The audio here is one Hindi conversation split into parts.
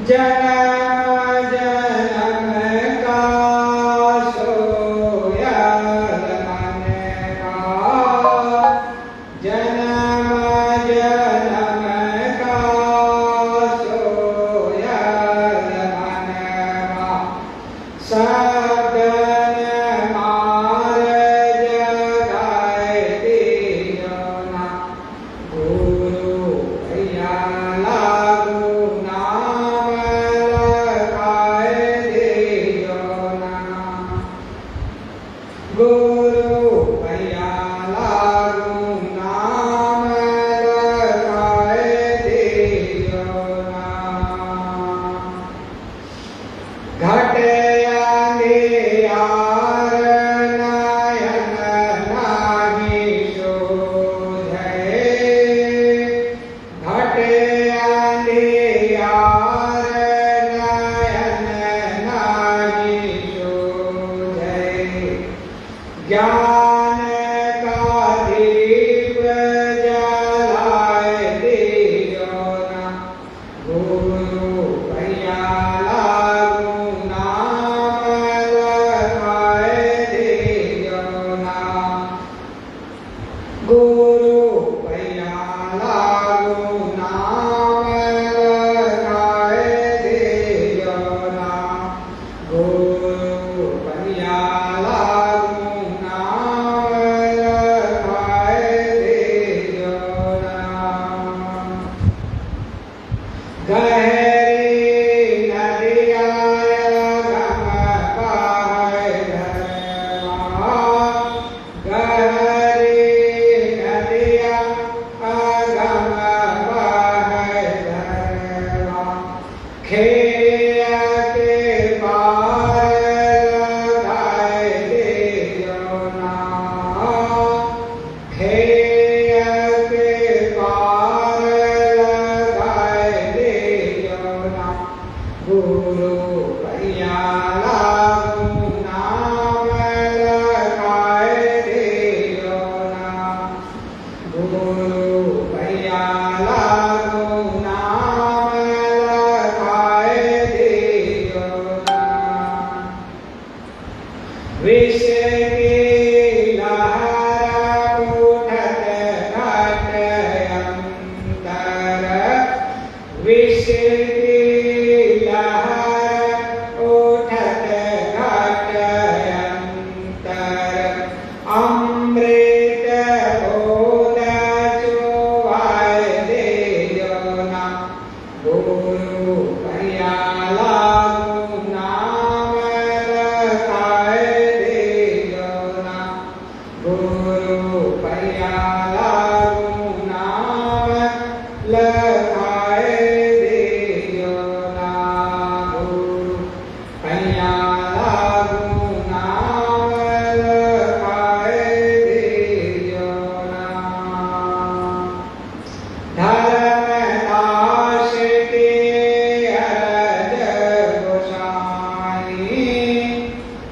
जन्म जन्म का सोयल मन का, जन्म जन्म का सोयल मन का, सदन मार जगाए दियो ना, गुरु भैया लागू नाम लगाए दियो ना, गुरु भैया लागू नाम लगाए दियो ना। घट अंधियार नयन नाही शोधे, घट अंधियार नयन नाही शोधे, ज्ञान का दीप जलाए दियो ना, गुरु भैया लागू नाम लगाए दियो ना, गुरु भैया लागू नाम लगाए दियो ना, गुरु भैया लागू नाम लगाए दियो ना। गहरी नदिया गम बहाए धरवा, गहरी नदिया गम बहाए धरवा, खेय के पार लगाए दियो ना, खेय के पार लगाए दियो ना, गुरु भैया लागू नाम लगाए दियो ना, गुरु भैया लागू नाम लगाए दियो ना। विष की लहर उठत घट अंतर, विष की लहर उठत घट अंतर, अमृत बोध चुवाए दियो ना, गुरु भैया लागू नाम लगाए दियो ना, गुरु भैया लागू नाम लगाए दियो ना, गुरु भैया लागू नाम लगाए दियो ना। धर्मदास के अरज गोसाई,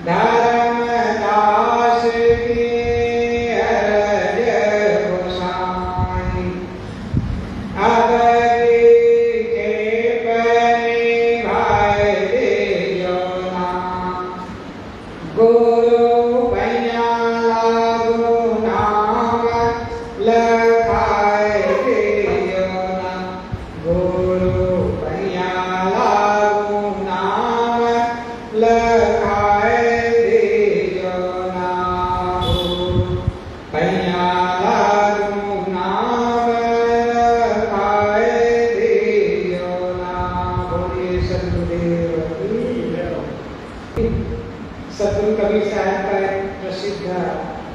धर्मदास के अरज गोसाई, अबरी खेप निभाए दियो ना, गुरु भैया लागू नाम लगाए दियो ना, गुरु भैया लागू नाम लगाए दियो ना, गुरु भैया लागू नाम लगाए दियो ना। बोलिए सद्गुरुदेव की जय। सद्गुरु कबीर साहब का एक प्रसिद्ध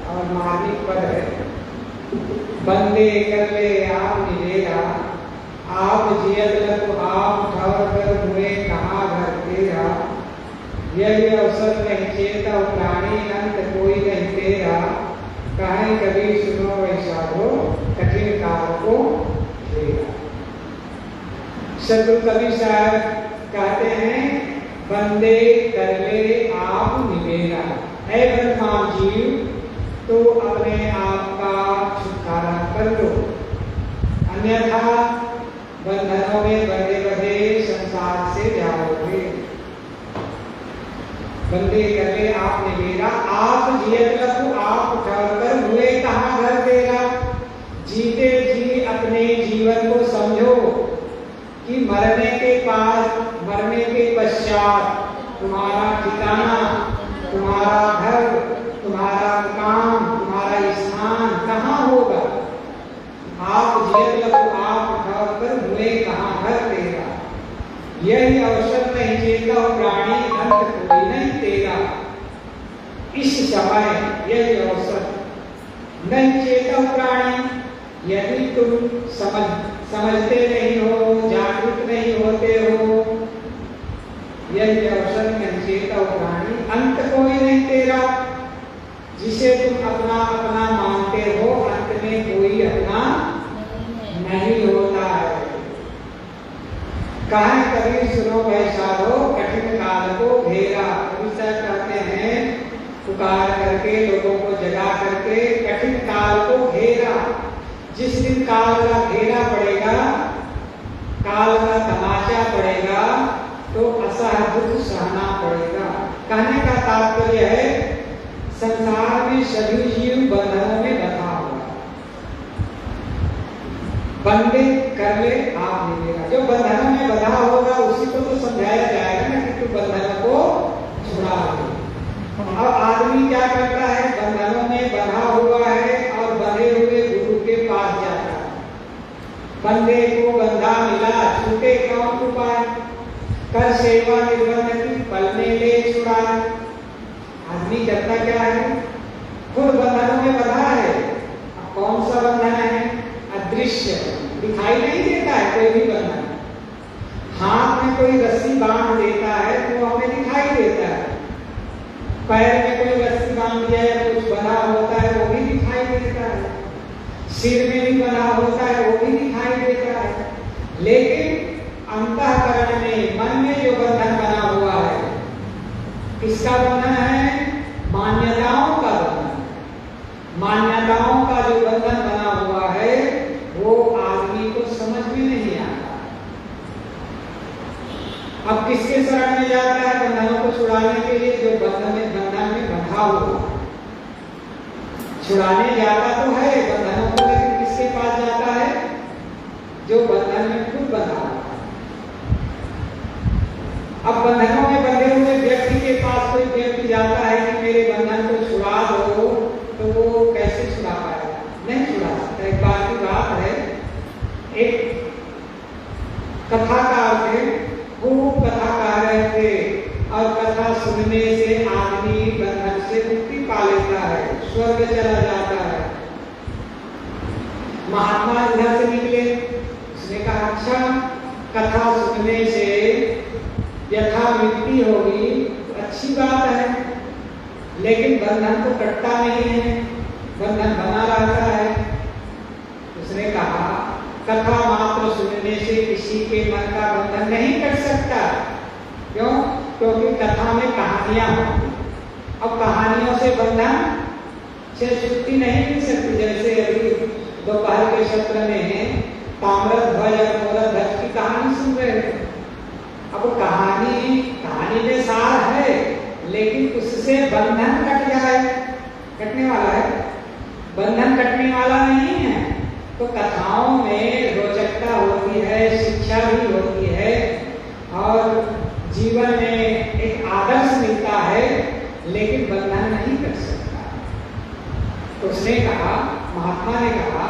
और मार्मिक पद है, बंदे कर ले आप निवेरा, आप जियत लग आप ठहर कर हुए कहाँ घर तेरा, यही अवसर नहीं चेता प्राणी अंत कोई नहीं तेरा, कहें कबीर सुनो वैसा हो कठिन काल को घेरा। सद्गुरु कबीर साहब कहते हैं, बंदे कर ले आप निवेरा, ऐ वर्तमान जीव तो अपने आप का छुटकारा कर लो, अन्यथा बंधनों में बंधे बंधे संसार से बंदे कर ले आपने मेरा, आप जियत लखु आप ठहर कर हुए कहाँ घर तेरा। जीते जी अपने जीवन को समझो कि मरने के पश्चात तुम्हारा ठिकाना, तुम्हारा घर, तुम्हारा काम, तुम्हारा स्थान कहाँ होगा। आप जियत लखु आप ठहर कर हुए कहाँ घर तेरा। यही अवसर नहीं चेता प्राणी अंत कोई नहीं तेरा। इस समय यही अवसर नहीं चेता प्राणी, यदि तुम समझते नहीं हो, जागरूक नहीं होते हो, यही अवसर नहीं चेता प्राणी अंत कोई नहीं तेरा। जिसे तुम अपना अपना मानते हो अंत में कोई अपना नहीं होता है। कहा कबीर सुनो वैशालो कठिन काल को घेरा। कबीर साहब कहते हैं पुकार करके लोगों को जगा करके कठिन काल को घेरा। जिस दिन काल का घेरा पड़ेगा, काल का तमाचा पड़ेगा तो असह दुख सहना पड़ेगा। कहने का तात्पर्य है संसार में सभी जीव बंधनों में बंधा हुआ। बंदे कर ले आप मिलेगा। जो बंधनों में बंधा होगा उसी को तो समझाया जाएगा ना कि तू बंधनों को छुड़ा ले। अब आदमी क्या करता है, बंधनों में बंधा हुआ है और बंधे हुए गुरु के पास जाता है। बंदे को बंधा मिला छूटे कौन उपाय, कर सेवा निर्बंध की पल में ले छुड़ाए। आदमी करता क्या है, खुद बंधनों में बंधा है। अब कौन सा बंधन है, अदृश्य, दिखाई नहीं देता है कोई भी बंधन। हाथ में कोई रस्सी बांध देता है तो हमें दिखाई देता है, पैर में कोई रस्सी बांध दिया या कुछ बना होता है वो भी दिखाई देता है, सिर में भी बना होता है वो भी दिखाई देता है। लेकिन अंतःकरण में, मन में जो बंधन बना हुआ है, किसका बंधन है, मान्यताओं का बंधन। मान्यताओं का जो बंधन बना हुआ है वो आदमी को समझ में नहीं आता। अब किसके शरण में जाता है बंधनों को छुड़ाने के लिए, जो बंधन में बंधा हुआ। छुड़ाने जाता तो है बंधनों को, लेकिन किसके पास जाता है, जो बंधन में खुद बंधा हुआ। अब बंधनों में बंधे हुए व्यक्ति के पास कोई व्यक्ति जाता है कि मेरे बंधन को छुड़ा दो, तो वो कैसे छुड़ा पाएगा, नहीं छुड़ा सकता। एक बार की बात है, एक कथाकार थे, खूब कथा कह रहे थे और कथा सुनने से आदमी बंधन से मुक्ति पा लेता है, स्वर्ग चला जाता है। महात्मा इधर से निकले, उसने कहा अच्छा कथा सुनने से यथा मुक्ति होगी तो अच्छी बात है, लेकिन बंधन तो कटता नहीं है, बंधन बना रहता है। उसने कहा कथा मात्र सुनने से किसी के मन का बंधन नहीं कट सकता। क्यों? क्योंकि कथा में कहानियां होती, अब कहानियों से बंधन से छुट्टी नहीं मिल सकती। जैसे अभी दोपहर के सत्र में ताम्रध्वज और मोरध्वज की कहानी सुन रहे थे। अब कहानी में सार है, लेकिन उससे बंधन कट जाए, कटने वाला है, बंधन कटने वाला नहीं है। तो कथाओं में रोचकता होती है, शिक्षा भी होती है और जीवन में एक आदर्श मिलता है, लेकिन बंधन नहीं कर सकता। तो उसने कहा, महात्मा ने कहा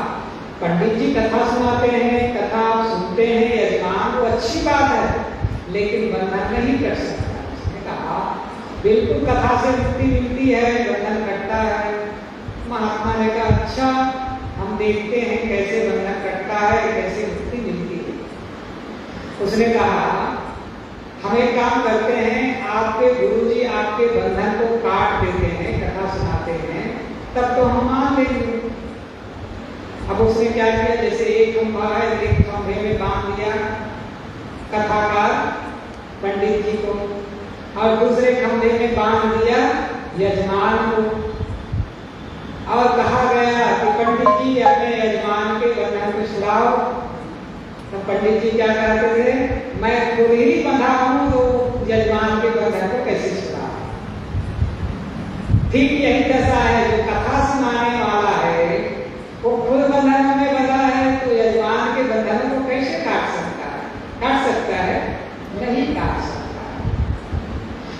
पंडित जी कथा सुनाते हैं, कथा आप सुनते हैं यजमान, वो अच्छी बात है, लेकिन बंधन नहीं कर सकता। उसने कहा बिल्कुल कथा से मुक्ति मिलती है, बंधन कटता है। महात्मा ने कहा अच्छा हम देखते हैं कैसे बंधन कटता है, कैसे मुक्ति मिलती है। उसने कहा हम एक काम करते हैं, आपके गुरुजी आपके बंधन को काट देते हैं, कथा सुनाते हैं, तब तो हम मान लेंगे। अब उसने क्या किया, जैसे एक खंभा है, एक खंभे में बांध दिया कथाकार पंडित जी को, और दूसरे खंभे में बांध दिया यजमान को, और कहा गया कि पंडित जी अपने यजमान के बंधन को छुड़ाओ। तो पंडित जी क्या कहते थे, मैं खुद ही बंधा हूं तो यजमान के बंधन को कैसे छुड़ाऊं। ठीक यही दशा है, जो कथा सुनाने वाला है वो खुद बंधनों में बंधा है, तो यजमान के बंधनों को कैसे काट सकता है? काट सकता है? नहीं काट सकता,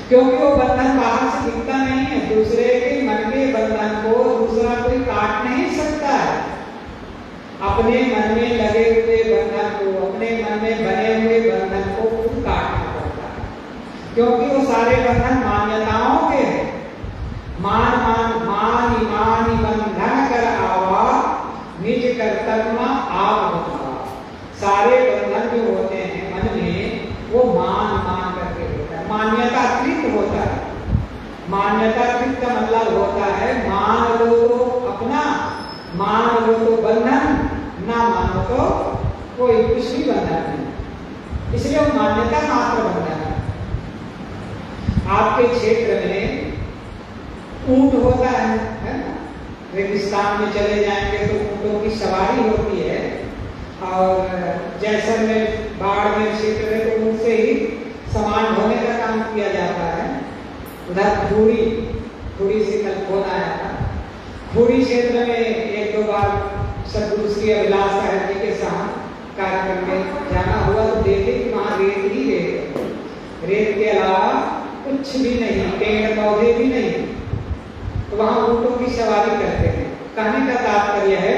क्योंकि वो बंधन बाहर से दिखता नहीं है। दूसरे के मन के बंधन को दूसरा कोई काट नहीं सकता है। अपने मन में लगे हुए बंधन को, अपने मन में बने हुए बंधन को खुद काटना पड़ता है, क्योंकि वो सारे बंधन मान्यताओं के हैं। मान बंधन कर आवा, निज कर्तव्य आप बताओ। सारे बंधन जो होते हैं मन में, वो मान करके होता है, मान्यताकृत होता है। मान्यताकृत का मतलब होता है मान लो तो अपना, मान लो तो बंधन, ना मानो तो कोई कुछ भी बंधन नहीं, इसलिए वो मान्यता मात्र बंधन है। आपके क्षेत्र में ऊंट होता है ना? रेगिस्तान में चले जाएंगे तो ऊंटों की सवारी होती है, और जैसलमेर बाड़मेर क्षेत्र में तो ऊंट से ही सामान ढोने का काम किया जाता है। उधर थोड़ी से कल फोन आया था। थोड़ी क्षेत्र में एक दो बार सदगुरु श्री अभिलाष साहब जी के साथ कार्यक्रम में जाना हुआ, तो देखे कि वहाँ रेत ही रेत, रेत के अलावा कुछ भी नहीं, पेड़ पौधे भी नहीं। तो वहाँ ऊँटों की सवारी करते हैं। कहने का तात्पर्य है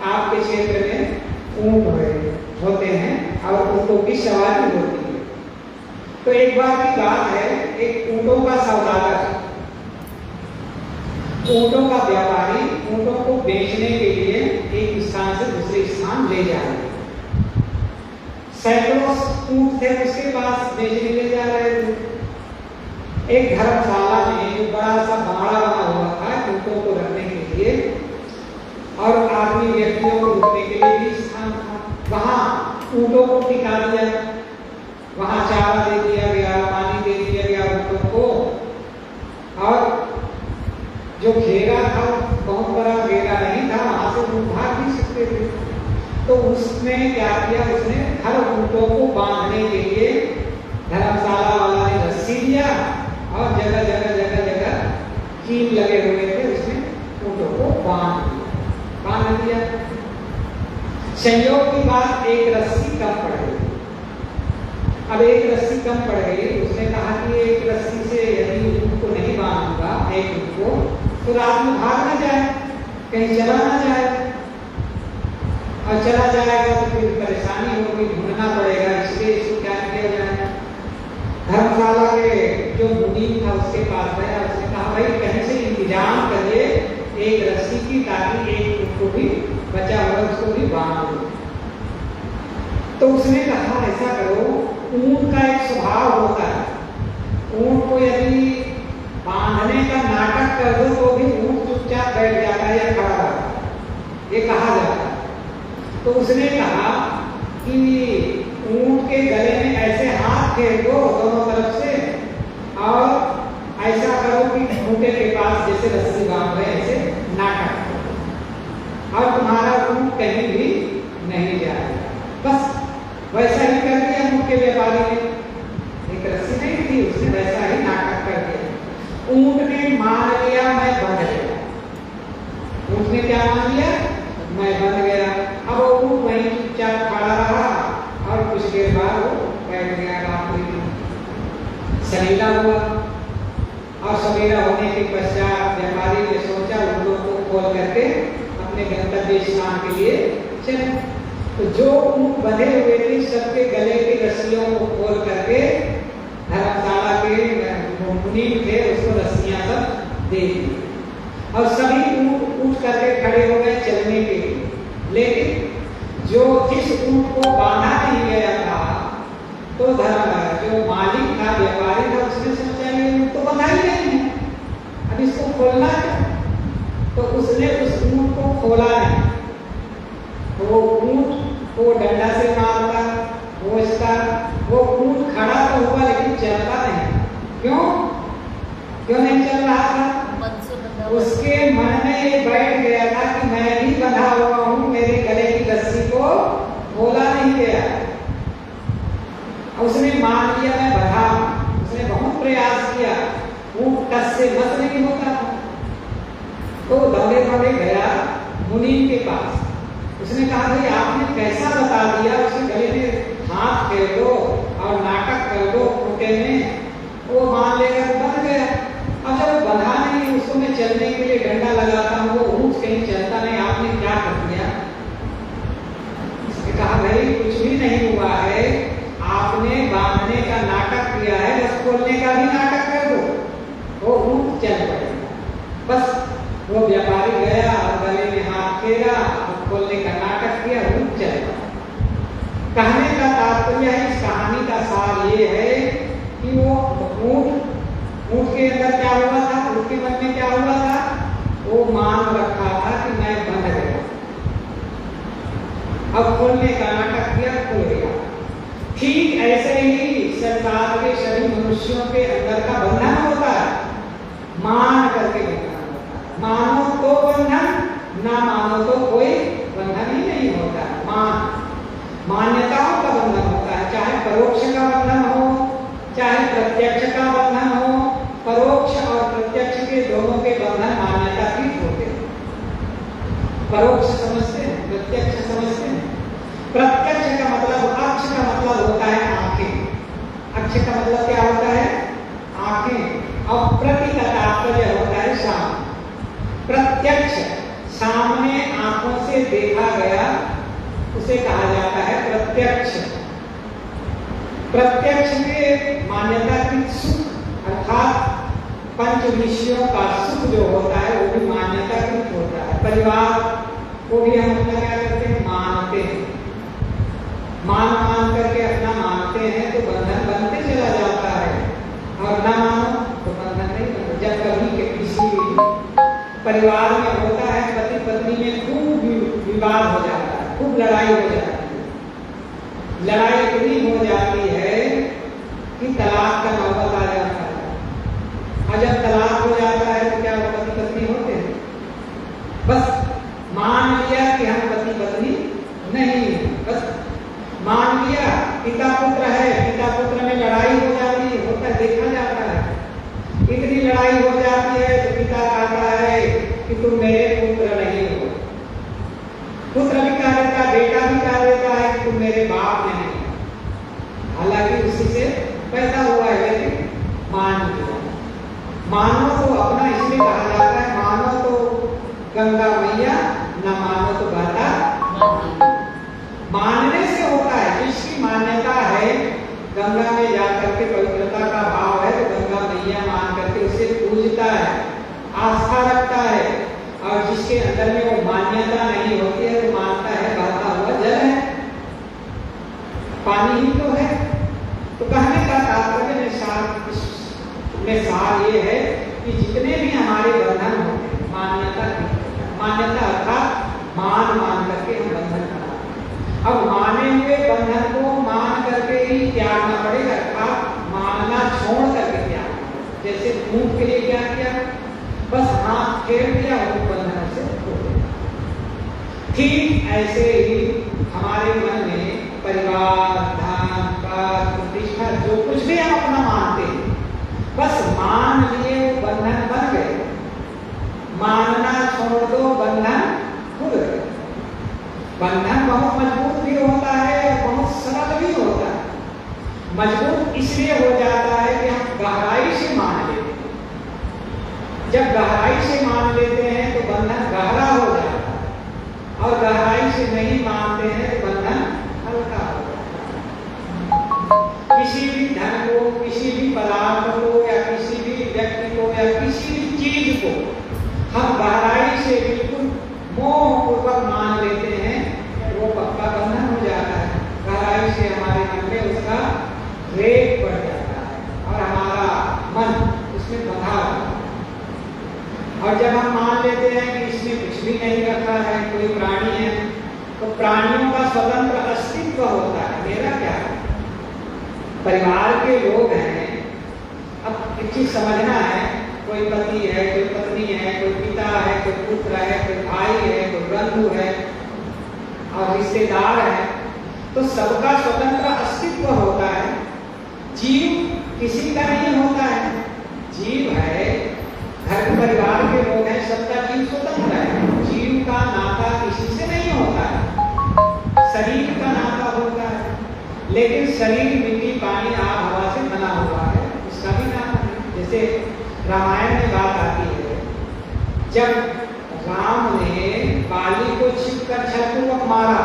आपके क्षेत्र में ऊँट होते हैं और ऊँटों की सवारी होती है। तो एक बार की बात है, एक ऊँटों का सौदागर, ऊँटों का व्यापारी ऊँटों को बेचने के लिए एक स्थान से दूसरे स्थान ले जा रहे हैं। सैकड़ों ऊँट थे उसके पास, बेचने ले जा रहे थे। एक धर्मशाला में जो बड़ा सा बाड़ा बना हुआ था ऊँटों को रखने के लिए, और आदमी व्यक्तियों को रुकने के लिए भी स्थान था। वहाँ ऊँटों को टिका दिया, वहाँ चारा दे दिया गया, पानी दे दिया गया ऊँटों को, और जो घेरा था बहुत बड़ा घेरा नहीं था, वहाँ से ऊँट भाग नहीं सकते थे। तो उसने क्या किया, उसने हर ऊँटों को बांधने के लिए धर्मशाला वाला ने रस्सी दिया, और जगह जगह कील लगे हुए थे, उसने ऊँटों को बांध दिया। संयोग की बात, एक रस्सी कम पड़ गई। अब एक रस्सी कम पड़ गई, उसने कहा कि एक रस्सी से यदि ऊँट को नहीं बांधूंगा, एक ऊँट को, तो रात में भाग ना जाए, कहीं चला ना जाए, और चला जाएगा तो फिर परेशानी होगी, ढूंढना पड़ेगा। इसलिए इसको क्या किया जाए, धर्मशाला के जो मुनीम था उसके पास गया, उसने कहा भाई कहीं से इंतजाम करिए एक रस्सी की, ताकि एक ऊँट को भी बचा हुआ उसको भी बांध दो। तो उसने कहा ऐसा करो, ऊँट का एक स्वभाव होता है, ऊँट को यदि बांधने का नाटक कर दो तो भी ऊँट चुपचाप बैठ जाता है या खड़ा रहता है, ये कहा जाता है। तो उसने कहा कि ऊँट के गले में ऐसे हाथ फेर दो दोनों तरफ से, और ऐसा करो कि खूंटे के पास जैसे रस्सी बांध रहे ऐसे नाटक करो, और तुम्हारा ऊँट कहीं भी नहीं जाएगा। बस वैसा ही कर दिया ऊँट के व्यापारी ने, एक रस्सी नहीं थी, उसने वैसा ही नाटक कर दिया। ऊँट ने मान लिया मैं बंध गया, ऊँट ने क्या मान लिया, मैं बंध गया। अब वो ऊँट वहीं चुपचाप खड़ा रहा, और कुछ देर बाद वो बैठ गया। रात्रि सवेरा हुआ, और सवेरा होने के पश्चात व्यापारी ने सोचा ऊँटों को खोल करके अपने गंतव्य स्थान के लिए चले। तो जो ऊँट बंधे हुए थे सबके गले की रस्सियों को खोल करके धर्मशाला के मुनीम थे उसको रस्सियां सब दे दी, और सभी ऊँट उठ करके खड़े हो गए चलने के लिए। लेकिन जो जिस ऊँट को बांधा नहीं गया था, तो जो मालिक था, व्यापारी था, उसने सोचा ये ऊँट तो बंधा ही नहीं है, अब इसको खोलना है। तो उसने उस ऊँट को खोला नहीं। वो ऊँट को डंडा से मारता, वो ऊँट खड़ा तो हुआ लेकिन चलता नहीं। क्यों नहीं चल रहा था? उसके मन में ये बैठ गया था कि मैं भी बंधा हुआ हूँ, मेरे गले की रस्सी को खोला नहीं गया। उसने मान लिया मैं बंधा हूँ। उसने बहुत प्रयास किया, ऊँट टस से मत नहीं होता, दौड़े गया मुनि के पास। उसने कहा भाई आपने कैसा बता दिया, उसके गले में हाथ फेर दो और नाटक कर दो फूटे में, वो मान लेगा तो बन गया। अब जब वो बंधा नहीं, उसको मैं चलने के लिए डंडा लगाता हूँ, वो ऊँट कहीं चलता नहीं, आपने क्या कर दिया? उसने कहा भाई कुछ भी नहीं हुआ है, आपने बांधने का नाटक किया है, बस खोलने का भी नाटक कर दो, वो ऊँट चल पड़ेगा। बस वो व्यापारी गया और गले में हाथ फेरा और खोलने का नाटक किया, ऊँट चल पड़ा। कहने का तात्पर्य है, इस कहानी का सार ये है कि वो ऊँट के अंदर क्या हुआ था, उसके मन में क्या हुआ था, वो मान रखा था कि मैं बंध गया, अब खोलने का नाटक किया, खुल गया। ठीक ऐसे ही संसार के सभी मनुष्यों के अंदर का बंधन होता है, मान करके बंधन होता है। मानो तो बंधन, ना मानो तो कोई बंधन ही नहीं होता। मान्यताओं का बंधन होता है, चाहे परोक्ष का बंधन हो, चाहे प्रत्यक्ष का बंधन हो। परोक्ष और प्रत्यक्ष के दोनों के बंधन मान्यतातीत होते हैं। परोक्ष समझते हैं, प्रत्यक्ष समझते हैं। प्रत्यक्ष का मतलब, अक्ष का मतलब होता है आंखें। अक्ष का मतलब क्या होता है? आंखें। और प्रति का तात्पर्य होता है सामने। प्रत्यक्ष सामने आंखों से देखा गया उसे कहा जाता है प्रत्यक्ष। प्रत्यक्ष के मान्यता की सुख अर्थात पंच विषयों का सुख जो होता है वो भी मान्यताकृत होता है। परिवार को भी हम अपना क्या करते हैं, मानते हैं। मान करके अपना मानते हैं तो बंधन बनते चला जाता है, और ना मानो तो बंधन नहीं बनता। जब कभी के किसी परिवार में होता है, पति पत्नी में खूब विवाद हो जाता है, खूब लड़ाई हो जाती है, लड़ाई इतनी हो जाती है कि तलाक का नौबत आ जाता है। और जब तलाक हो जाता है तो क्या वो पति पत्नी होते हैं? बस मान लिया कि हम पति पत्नी नहीं, बस मान लिया। पिता पुत्र है, पिता पुत्र में लड़ाई हो जाती है, होता देखा जाता है। इतनी लड़ाई हो जाती है तो पिता कहता है कि तुम मेरे पुत्र नहीं हो। पुत्र भी कह देता है, बेटा भी कह देता है कि तुम मेरे बाप नहीं हो। हालांकि उसी से पैदा हुआ है, लेकिन मान लिया। मानो तो अपना इसलिए कहा जाता है, मानो तो गंगा मैया, न मानो तो गाता। मानने से होता है, जिसकी मान्यता है, गंगा में जाकर के पवित्रता का भाव है तो गंगा मैया मान करके उसे पूजता है, आस्था रखता है। और जिसके अंदर में वो मान्यता नहीं होती है तो मानता है बहता हुआ जल है, पानी ही तो है। तो कहने का तात्पर्य में सार ये है कि जितने भी हमारे बंधन होते हैं मान्यता अर्थात मान करके हम बंधन बनाते। अब माने हुए बंधन को मान करके ही त्यागना पड़ेगा, अर्थात मानना छोड़ करके त्यागना। जैसे ऊँट के लिए क्या किया, बस हाथ फेर दिया और बंधन से छोड़ दिया। ठीक ऐसे ही हमारे मन में परिवार, धन, पद, प्रतिष्ठा जो कुछ भी हम अपना मानते हैं, बस मान लिए वो बंधन बन गए। मानना छोड़ दो, बंधन खुल गए। बंधन बहुत मजबूत भी होता है और बहुत सरल भी होता है। मजबूत इसलिए हो जाता है कि हम गहराई से मान लेते हैं। जब गहराई से मान लेते हैं तो बंधन गहरा हो जाता है, और गहराई से नहीं मानते हैं तो बंधन हल्का हो जाता है। किसी भी धन को, किसी भी पदार्थ को, या किसी भी व्यक्ति को, या किसी भी चीज को हम गहराई से बिल्कुल मोह पूर्वक मान लेते हैं, वो पक्का बंधन हो जाता है। गहराई से हमारे मन में उसका रेत पड़ जाता है और हमारा मन उसमें बंधा होता है। और जब हम मान लेते हैं कि इसमें कुछ भी नहीं रखा है, कोई प्राणी है, तो प्राणियों का स्वतंत्र अस्तित्व होता है। मेरा क्या है, परिवार के लोग हैं। अब एक चीज समझना है, कोई पति है, कोई पत्नी है, कोई पिता है, कोई पुत्र है, कोई भाई है, कोई बंधु है और रिश्तेदार है, तो सबका स्वतंत्र अस्तित्व होता है। जीव किसी का नहीं होता है। जीव है, घर परिवार के लोग हैं, सबका जीव स्वतंत्र है। शरीर का नाता होता है, लेकिन शरीर मिट्टी पानी आग हवा से बना हुआ है, इसका भी नाता है। जैसे रामायण में बात आती है, जब राम ने बाली को छिपकर छलपूर्वक मारा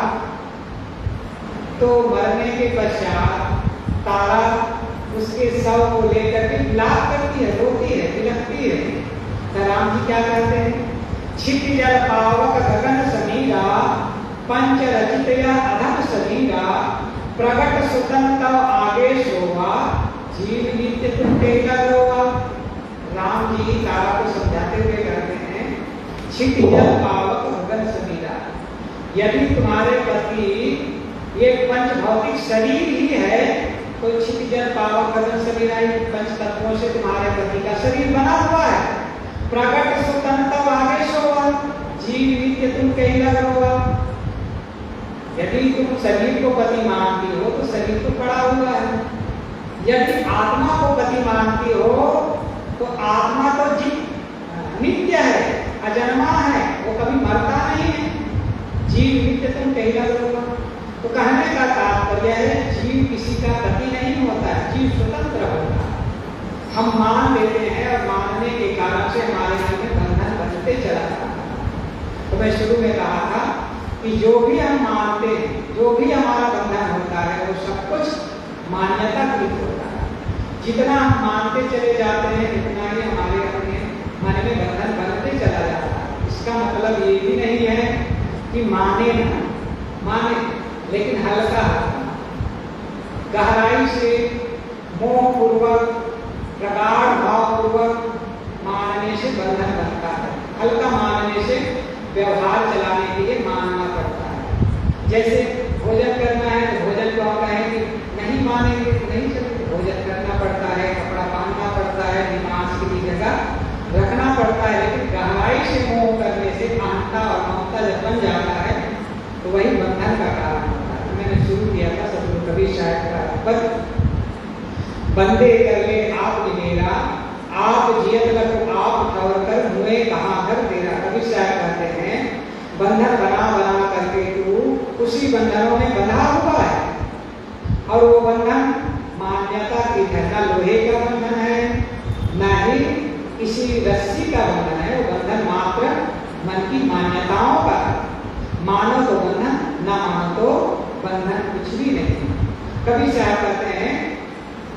तो मरने के पश्चात तारा उसके शव को लेकर के विलाप करती है, रोती है, बिलखती है। तो राम जी क्या कहते हैं, छिप जल पावक गगन समीरा पंच रचितया अधम समीरा प्रगट सुतंत आगे शोभा जीव नित्य तुम तेगा रोवा। राम जी तारा को समझाते हुए कहते हैं, छिप जल पावक गगन समीरा, यदि तुम्हारे प्रति ये पंच भौतिक शरीर ही है तो छिप जल पावक गगन समीरा, पंच तत्वों से तुम्हारे प्रति का शरीर बना हुआ है। प्रगट स्वतंत्र आगे शोभा जीव नित्य तुम कहीं लग रोगा। यदि तुम शरीर को पति मानती हो तो शरीर तो पड़ा हुआ है, यदि आत्मा को पति मानती हो तो आत्मा तो नित्य है, अजन्मा है, वो कभी मरता नहीं है। जीव नित्य तुम कहीं लग रोगा। तो कहने का तात्पर्य है, जीव किसी का पति नहीं होता है, जीव स्वतंत्र होता है। हम मान लेते हैं और मानने के कारण से हमारे मन में बंधन बनते चला जाता है। तो मैं शुरू में कहा था कि जो भी हम मानते हैं, जो भी हमारा बंधन होता है, वो सब कुछ मान्यता कृत होता है। जितना हम मानते चले जाते हैं उतना ही हमारे अपने मन में बंधन बनते चला जाता है। इसका मतलब ये भी नहीं है कि माने ना माने, लेकिन हल्का गहराई से मोह पूर्वक प्रगाढ़ भाव पूर्वक मानने से बंधन बनता है। हल्का मानने से व्यवहार चलाने के लिए मानना पड़ता है। जैसे भोजन करना है तो भोजन को आप कहें कि नहीं मानेंगे तो नहीं चलेगा, भोजन करना पड़ता है, कपड़ा पहनना पड़ता है, दिमाग की जगह रखना पड़ता है। लेकिन गहराई से मोह करने से अहंता और ममता जब बन जाता है तो वही बंधन का कारण होता है। मैंने शुरू किया था सतगुरु कबीर साहब का पद, बंदे कर ले आप मेरा, आप जियत लगो आप ठौर कर मुए कहाँ घर तेरा। कबीर साहब कहते हैं, बंधन बना बना करके तू उसी बंधनों में बंधा हुआ है, और वो बंधन मान्यता की है, ना लोहे का बंधन है ना ही किसी रस्सी का बंधन है। वो बंधन मात्र मन की मान्यताओं का, मानो तो बंधन, ना मानो तो बंधन कुछ भी नहीं। कबीर साहब कहते हैं,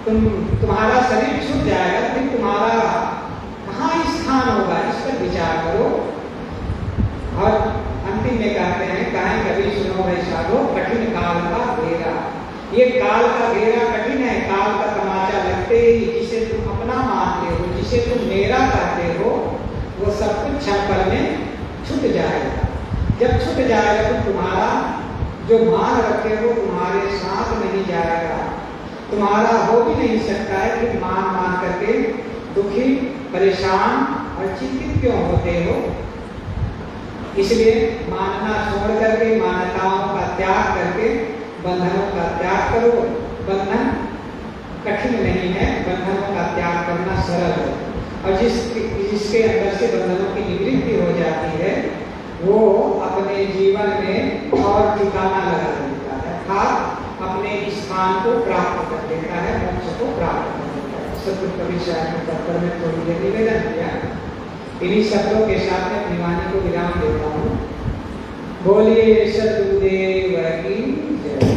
तुम्हारा शरीर छूट जाएगा, फिर तुम्हारा कहाँ स्थान होगा, इस पर विचार करो। और अंतिम में कहते हैं, कहें कभी सुनो भाई साधो कठिन काल का घेरा। ये काल का घेरा कठिन है, काल का तमाचा लगते ही जिसे तुम अपना मानते हो, जिसे तुम मेरा कहते हो, वो सब कुछ क्षण पल में छूट जाएगा। जब छूट जाएगा तो तुम्हारा जो मान रखे हो तुम्हारे साथ नहीं जाएगा, तुम्हारा हो भी नहीं सकता है कि मान मान करके दुखी परेशान और चिंतित क्यों होते हो। इसलिए मानना छोड़ करके, मान्यताओं का त्याग करके बंधनों का त्याग करो। बंधन कठिन नहीं है, बंधनों का त्याग करना सरल है। और जिसके अंदर से बंधनों की निवृत्ति हो जाती है वो अपने जीवन में और ठिकाना लगा देता है, अर्थात अपने स्थान को प्राप्त कर देता है, मोक्ष को प्राप्त कर देता है। सतगुरु कबीर साहब ने दफ्तर में थोड़ी देर निवेदन किया। इन्हीं शब्दों के साथ में अपनी वाणी को विराम देता हूँ। बोलिए सतगुरुदेव की जय।